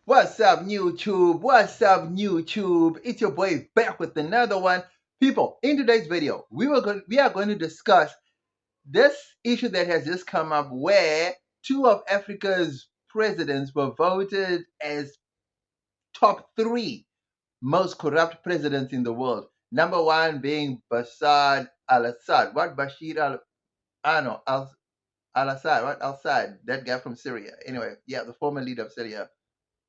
What's up, YouTube? What's up, YouTube? It's your boy back with another one. People, in today's video, we are going to discuss this issue that has just come up where two of Africa's presidents were voted as top three most corrupt presidents in the world. Number one being Bashar al-Assad. What Bashir al I don't know, al-Assad, what al-Assad, that guy from Syria. Anyway, yeah, the former leader of Syria.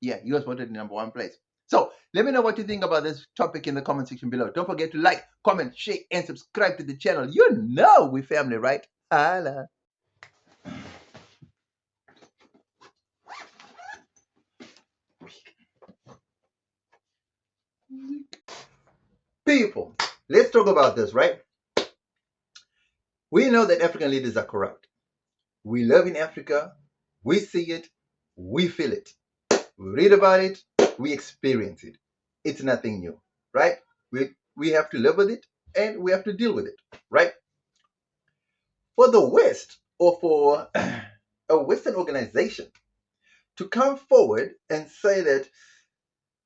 Yeah, he was voted in number one place. So let me know what you think about this topic in the comment section below. Don't forget to like, comment, share, and subscribe to the channel. You know we family, right? Holla. People, let's talk about this, right? We know that African leaders are corrupt. We live in Africa. We see it. We feel it. We read about it. We experience it. It's nothing new, right? We have to live with it and we have to deal with it, right? For the West or for a Western organization to come forward and say that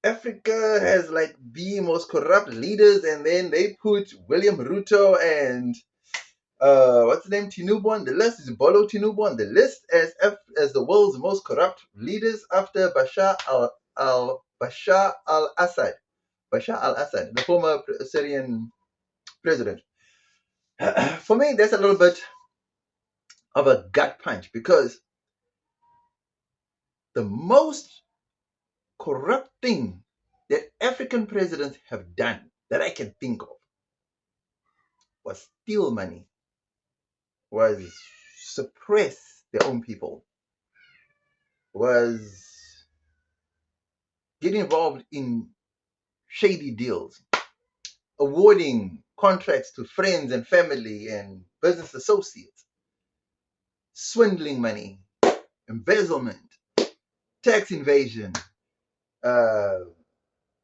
Africa has like the most corrupt leaders, and then they put William Ruto and what's the name, Tinubu on the list, is Bolo Tinubu on the list as the world's most corrupt leaders after Bashar al-Assad, the former Syrian president. For me, that's a little bit of a gut punch, because the most corrupt thing that African presidents have done that I can think of was steal money, was suppress their own people, was get involved in shady deals, awarding contracts to friends and family and business associates, swindling money, embezzlement, tax evasion,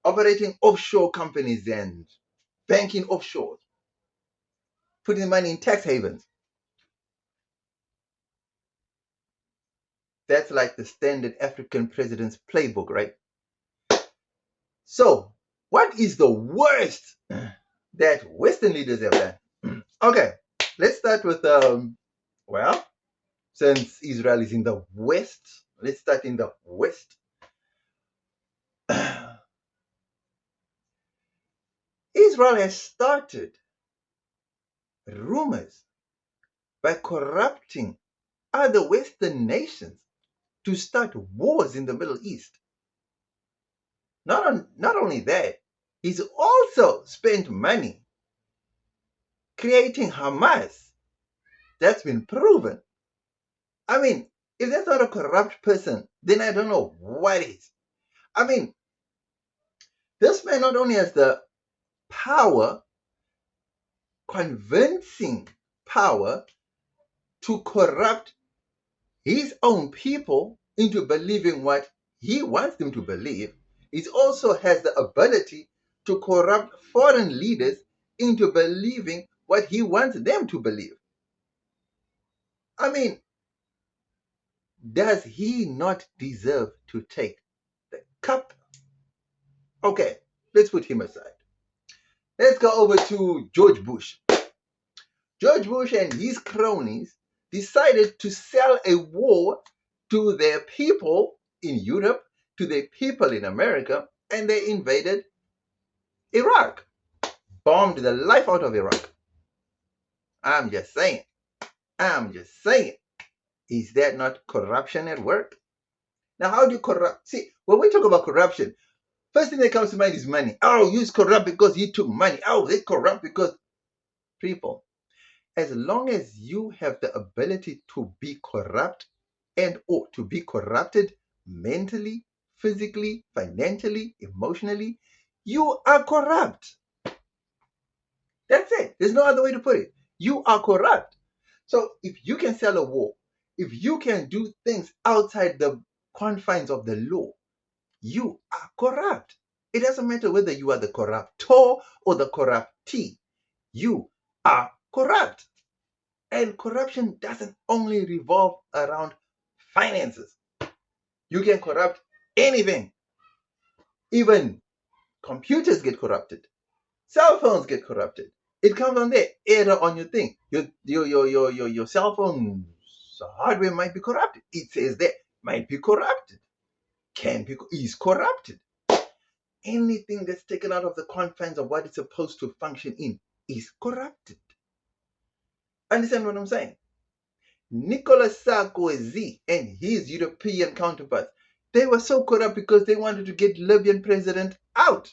operating offshore companies and banking offshore, putting money in tax havens. That's like the standard African president's playbook, right? So, what is the worst that Western leaders have done? Okay, let's start with, well, since Israel is in the West, let's start in the West. Israel has started rumors by corrupting other Western nations to start wars in the Middle East. Not only that, he's also spent money creating Hamas. That's been proven. I mean, if that's not a corrupt person, then I don't know what is. I mean, this man not only has the power, convincing power, to corrupt his own people into believing what he wants them to believe, he also has the ability to corrupt foreign leaders into believing what he wants them to believe. I mean, does he not deserve to take the cup? Okay, let's put him aside. Let's go over to George Bush. George Bush and his cronies decided to sell a war to their people in Europe, to their people in America, and they invaded Iraq, bombed the life out of Iraq. I'm just saying. Is that not corruption at work? Now, how do you corrupt? See, when we talk about corruption, first thing that comes to mind is money. Oh, he's corrupt because he took money. Oh, they're corrupt because people. As long as you have the ability to be corrupt and or to be corrupted mentally, physically, financially, emotionally, you are corrupt. That's it. There's no other way to put it. You are corrupt. So if you can sell a war, if you can do things outside the confines of the law, you are corrupt. It doesn't matter whether you are the corruptor or the corruptee. You are corrupt. And corruption doesn't only revolve around finances. You can corrupt anything. Even computers get corrupted. Cell phones get corrupted. It comes on there, error on your thing. Your cell phone hardware might be corrupted. It says there might be corrupted. Can be is corrupted. Anything that's taken out of the confines of what it's supposed to function in is corrupted. Understand what I'm saying? Nicolas Sarkozy and his European counterparts, they were so corrupt because they wanted to get Libyan president out.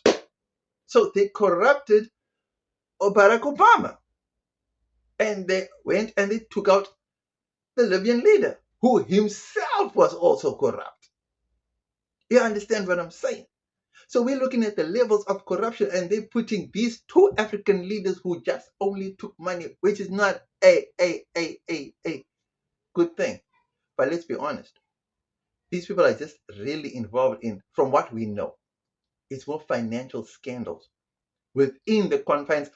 So they corrupted Barack Obama. And they went and they took out the Libyan leader, who himself was also corrupt. You understand what I'm saying? So we're looking at the levels of corruption, and they're putting these two African leaders who just only took money, which is not a good thing. But let's be honest. These people are just really involved in, from what we know, it's more financial scandals within the confines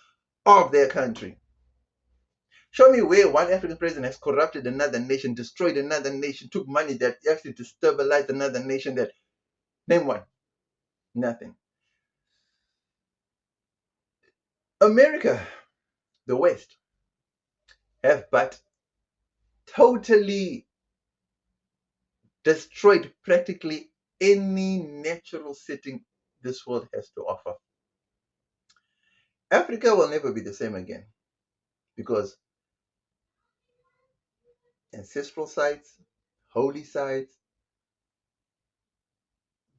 of their country. Show me where one African president has corrupted another nation, destroyed another nation, took money that actually destabilized another nation. That name one. Nothing. America, the West, have but totally destroyed practically any natural setting this world has to offer. Africa will never be the same again because ancestral sites, holy sites,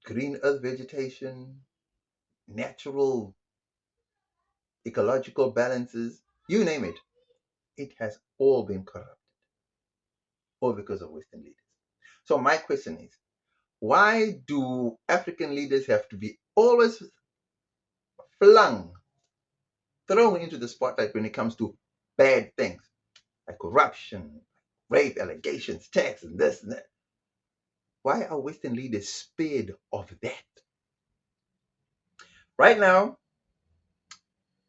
green earth vegetation, natural ecological balances, you name it, it has all been corrupted, all because of Western leaders. So my question is, why do African leaders have to be always thrown into the spotlight when it comes to bad things like corruption, rape allegations, tax, and this and that? Why are Western leaders spared of that? Right now,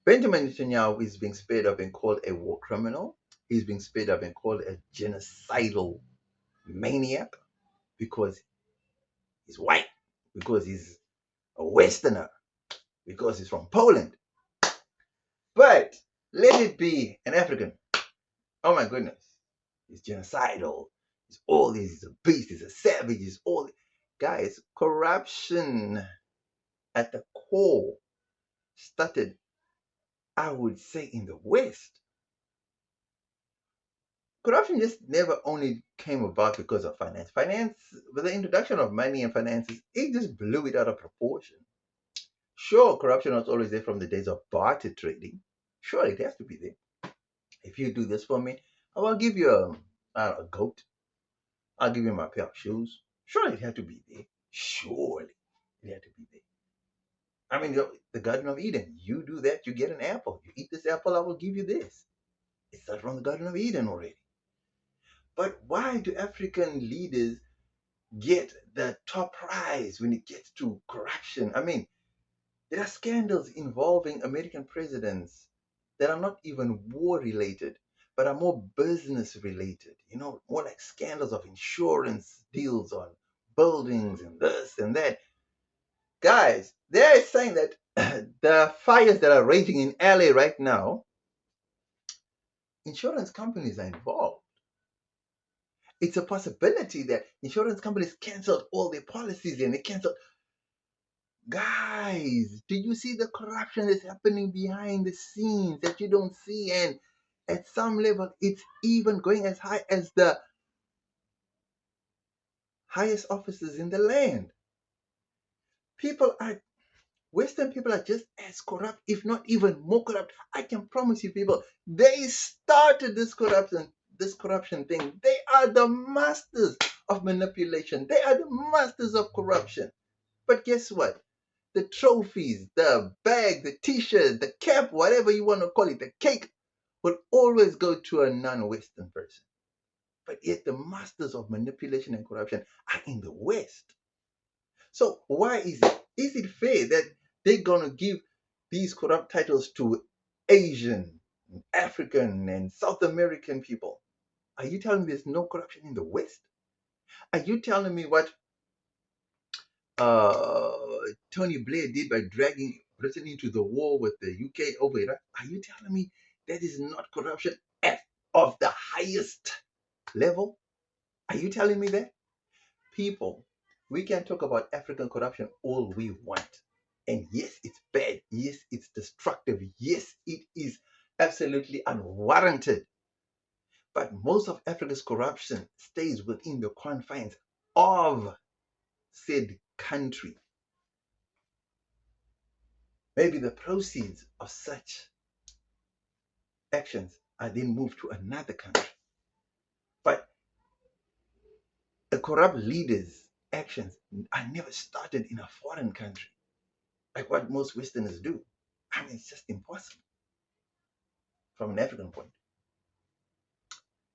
Benjamin Netanyahu is being spared of being called a war criminal. He's being spared of being called a genocidal maniac because he's white, because he's a Westerner, because he's from Poland. But let it be an African. Oh my goodness. He's genocidal. He's all this. He's a beast. He's a savage. He's all. Guys, corruption at the core started, I would say, in the West. Corruption just never only came about because of finance. Finance, with the introduction of money and finances, it just blew it out of proportion. Sure, corruption was always there from the days of barter trading. Sure, it has to be there. If you do this for me, I will give you a goat. I'll give you my pair of shoes. Sure, it had to be there. Surely, it had to be there. I mean, the Garden of Eden. You do that, you get an apple. You eat this apple, I will give you this. It's that from the Garden of Eden already. But why do African leaders get the top prize when it gets to corruption? I mean, there are scandals involving American presidents that are not even war related, but are more business related. You know, more like scandals of insurance deals on buildings and this and that. Guys, they're saying that the fires that are raging in LA right now, insurance companies are involved. It's a possibility that insurance companies canceled all their policies and they canceled. Guys, do you see the corruption that's happening behind the scenes that you don't see? And at some level, it's even going as high as the highest offices in the land. People are, Western people are just as corrupt, if not even more corrupt. I can promise you, people, they started this corruption thing. They are the masters of manipulation. They are the masters of corruption. But guess what? The trophies, the bag, the t-shirt, the cap, whatever you want to call it, the cake, will always go to a non-Western person. But yet the masters of manipulation and corruption are in the West. So why is it? Is it fair that they're going to give these corrupt titles to Asian, African, and South American people? Are you telling me there's no corruption in the West? Are you telling me what uh, Tony Blair did by dragging Britain into the war with the UK over Iraq, are you telling me that is not corruption of the highest level? Are you telling me that? People, we can talk about African corruption all we want. And yes, it's bad. Yes, it's destructive. Yes, it is absolutely unwarranted. But most of Africa's corruption stays within the confines of said country. Maybe the proceeds of such actions are then moved to another country. But the corrupt leaders' actions are never started in a foreign country, like what most Westerners do. I mean, it's just impossible from an African point.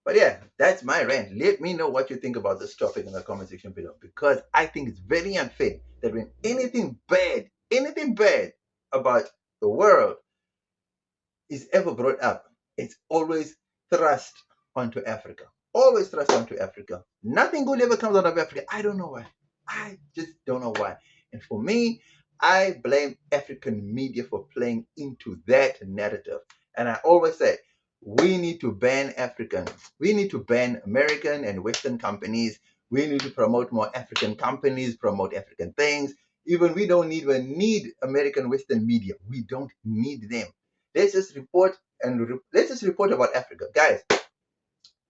But yeah, that's my rant. Let me know what you think about this topic in the comment section below, because I think it's very unfair that when anything bad about the world is ever brought up, it's always thrust onto Africa. Always thrust onto Africa. Nothing good ever comes out of Africa. I don't know why. I just don't know why. And for me, I blame African media for playing into that narrative. And I always say, we need to ban African. We need to ban American and Western companies. We need to promote more African companies, promote African things. Even we don't even need American Western media. We don't need them. Let's just report let's just report about Africa. Guys,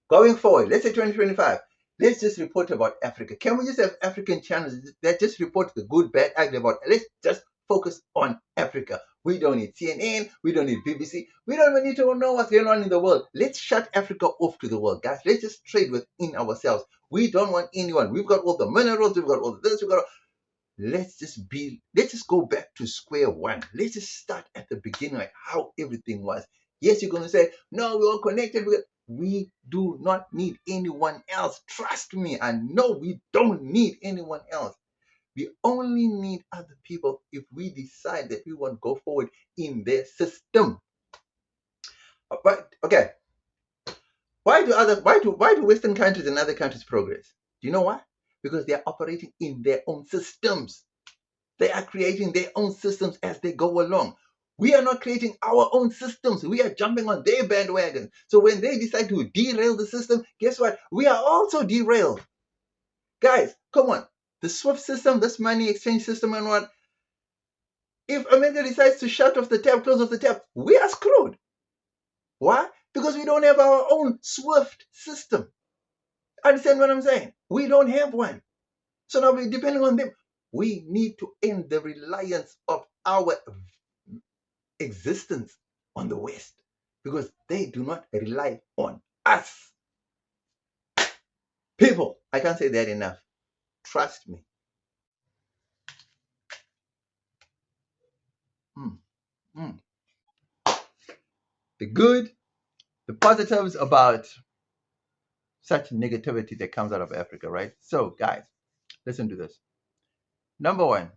going forward, let's say 2025, let's just report about Africa. Can we just have African channels that just report the good, bad, ugly about? Let's just focus on Africa. We don't need CNN. We don't need BBC. We don't even need to know what's going on in the world. Let's shut Africa off to the world, guys. Let's just trade within ourselves. We don't want anyone. We've got all the minerals. We've got all this. Let's just go back to square one. Let's just start at the beginning, like how everything was. Yes, you're going to say, no, we're all connected. We do not need anyone else. Trust me. I know we don't need anyone else. We only need other people if we decide that we want to go forward in their system. But okay, why do Western countries and other countries progress? Do you know why? Because they are operating in their own systems. They are creating their own systems as they go along. We are not creating our own systems. We are jumping on their bandwagon. So when they decide to derail the system, guess what? We are also derailed. Guys, come on. The SWIFT system, this money exchange system and what? If America decides to shut off the tap, close off the tap, we are screwed. Why? Because we don't have our own SWIFT system. Understand what I'm saying? We don't have one. So now we're depending on them. We need to end the reliance of our existence on the West, because they do not rely on us. People, I can't say that enough. Trust me. Mm, mm. The good, the positives about such negativity that comes out of Africa, right? So, guys, listen to this. Number one,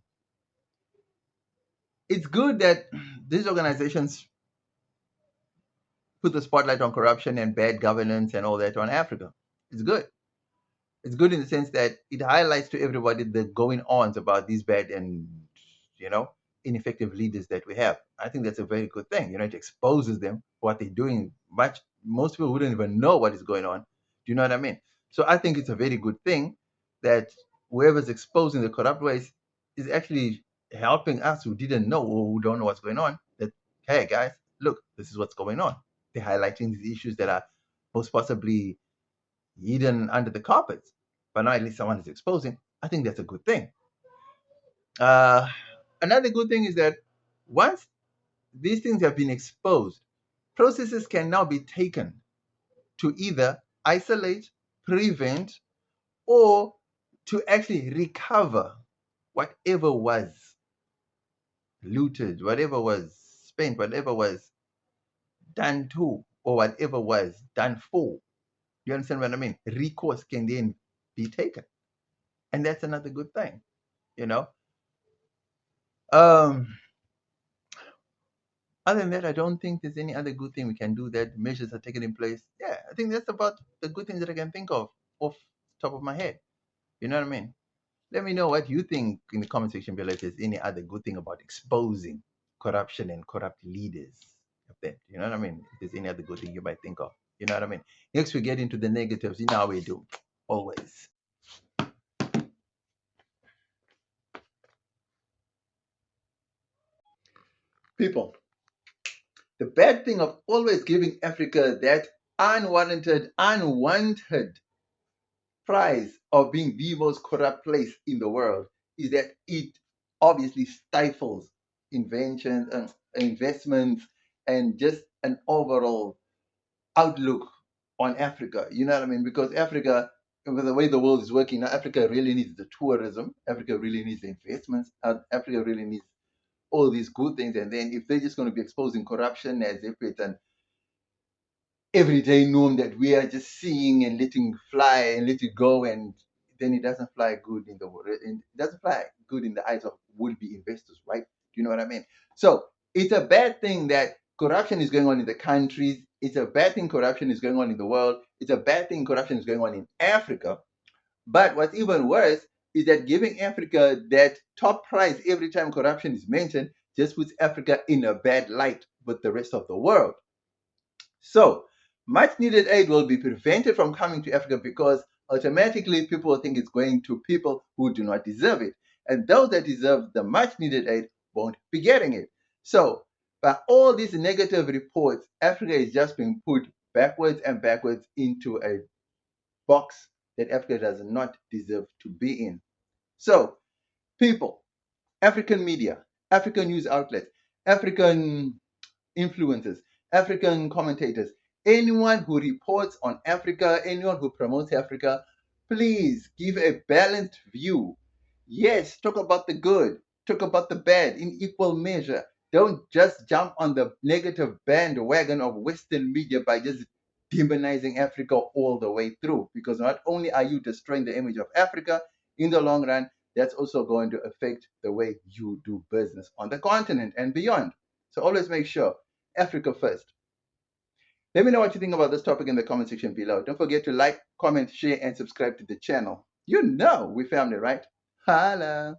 it's good that these organizations put the spotlight on corruption and bad governance and all that on Africa. It's good. It's good in the sense that it highlights to everybody the going ons about these bad and, ineffective leaders that we have. I think that's a very good thing. It exposes them what they're doing. Most people wouldn't even know what is going on. Do you know what I mean? So I think it's a very good thing that whoever's exposing the corrupt ways is actually helping us who didn't know or who don't know what's going on. That, hey guys, look, this is what's going on. They're highlighting these issues that are most possibly hidden under the carpets, but now at least someone is exposing. I think that's a good thing. Another good thing is that once these things have been exposed, processes can now be taken to either isolate, prevent, or to actually recover whatever was looted, whatever was spent, whatever was done to, or whatever was done for. You understand what I mean? Recourse can then be taken. And that's another good thing, you know. Other than that, I don't think there's any other good thing we can do that measures are taken in place. Yeah, I think that's about the good things that I can think of off the top of my head. You know what I mean? Let me know what you think in the comment section below if there's any other good thing about exposing corruption and corrupt leaders of that. You know what I mean? If there's any other good thing you might think of. You know what I mean? Next we get into the negatives. You know how we do. Always. People, the bad thing of always giving Africa that unwanted prize of being the most corrupt place in the world is that it obviously stifles inventions and investments and just an overall outlook on Africa. You know what I mean? Because Africa, with the way the world is working now, Africa really needs the tourism. Africa really needs the investments. Africa really needs all these good things. And then if they're just going to be exposing corruption as if it's an everyday norm that we are just seeing and letting fly and let it go, and then it doesn't fly good in the world. It doesn't fly good in the eyes of would-be investors, right? Do you know what I mean? So it's a bad thing that corruption is going on in the countries. It's a bad thing corruption is going on in the world. It's a bad thing corruption is going on in Africa. But what's even worse is that giving Africa that top prize every time corruption is mentioned just puts Africa in a bad light with the rest of the world. So, much needed aid will be prevented from coming to Africa because automatically people will think it's going to people who do not deserve it. And those that deserve the much needed aid won't be getting it. So, by all these negative reports, Africa is just being put backwards and backwards into a box that Africa does not deserve to be in. So, people, African media, African news outlets, African influencers, African commentators, anyone who reports on Africa, anyone who promotes Africa, please give a balanced view. Yes, talk about the good, talk about the bad in equal measure. Don't just jump on the negative bandwagon of Western media by just demonizing Africa all the way through. Because not only are you destroying the image of Africa in the long run, that's also going to affect the way you do business on the continent and beyond. So always make sure Africa first. Let me know what you think about this topic in the comment section below. Don't forget to like, comment, share, and subscribe to the channel. You know we family, right? Holla!